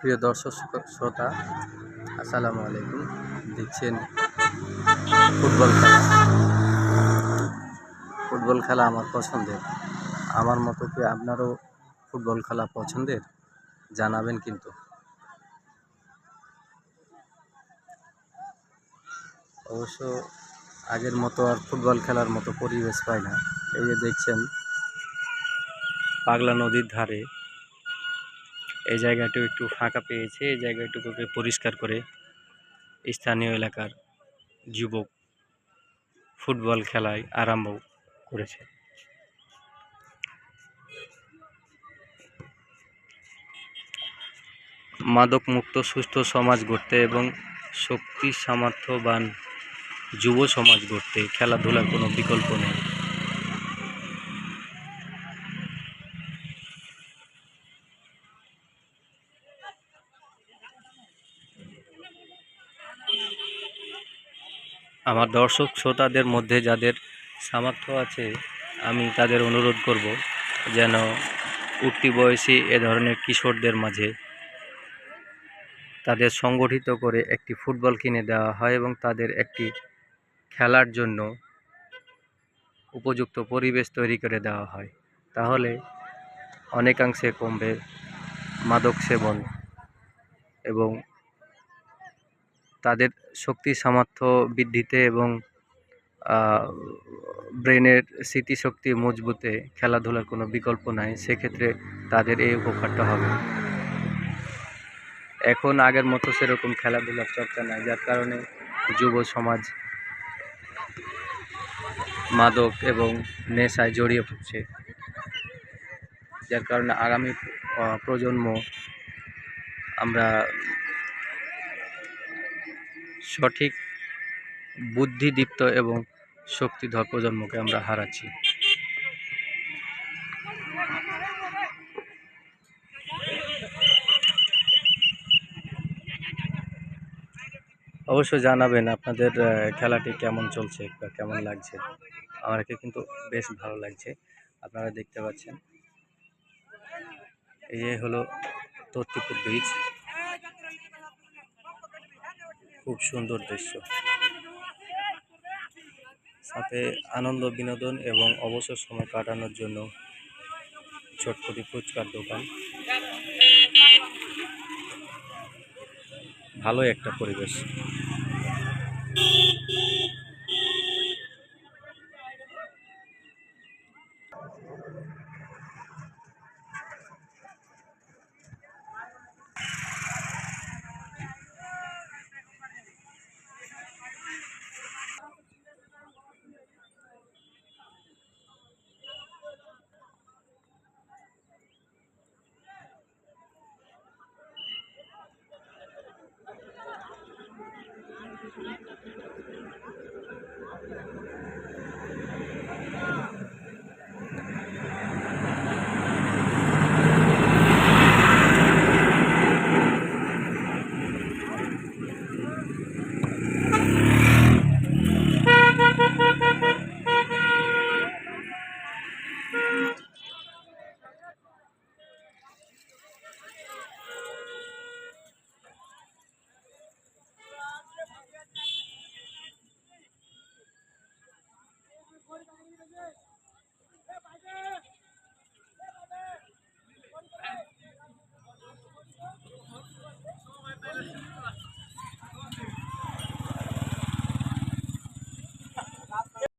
প্রিয় দর্শক শ্রোতা, আসসালামু আলাইকুম। দেখছেন ফুটবল খেলা। ফুটবল খেলা আমার পছন্দের। আমার মতো কি আপনারও ফুটবল খেলা পছন্দের? জানাবেন কিন্তু। অবশ্য আগের মতো আর ফুটবল খেলার মতো পরিবেশ পাই না। এই যে দেখছেন পাগলা নদীর ধারে এই জায়গাটি একটু ফাঁকা পেয়েছে। এই জায়গাটুকুকে পরিষ্কার করে স্থানীয় এলাকার যুবক ফুটবল খেলায় আরম্ভ করেছে। মাদক মুক্ত সুস্থ সমাজ গড়তে এবং শক্তি সামর্থ্যবান যুব সমাজ গড়তে খেলাধুলার কোনো বিকল্প নেই। আমার দর্শক শ্রোতাদের মধ্যে যাদের সামর্থ্য আছে, আমি তাদের অনুরোধ করব যেন উঠতি বয়সী এ ধরনের কিশোরদের মাঝে তাদের সংগঠিত করে একটি ফুটবল কিনে দেওয়া হয় এবং তাদের একটি খেলার জন্য উপযুক্ত পরিবেশ তৈরি করে দেওয়া হয়। তাহলে অনেকাংশে কমবে মাদক সেবন এবং তাদের শক্তি সামর্থ্য বৃদ্ধিতে এবং ব্রেনের স্মৃতিশক্তি মজবুতে খেলাধুলার কোনো বিকল্প নাই। সেক্ষেত্রে তাদের এই উপকারটা হবে। এখন আগের মতো সেরকম খেলাধুলার চর্চা নাই, যার কারণে যুব সমাজ মাদক এবং নেশায় জড়িয়ে পড়ছে, যার কারণে আগামী প্রজন্ম আমরা সঠিক বুদ্ধিদীপ্ত এবং শক্তিধর প্রজন্মকে আমরা হারাচ্ছি। অবশ্যই জানাবেন আপনাদের খেলাটি কেমন চলছে বা কেমন লাগছে। আমাকে কিন্তু বেশ ভালো লাগছে। আপনারা দেখতে পাচ্ছেন এই হলো তত্তিপুর ব্রিজ। খুব সুন্দর দৃশ্য, সাথে আনন্দ বিনোদন এবং অবসর সময় কাটানোর জন্য চটপটি ফুচকার দোকান। ভালো একটা পরিবেশ।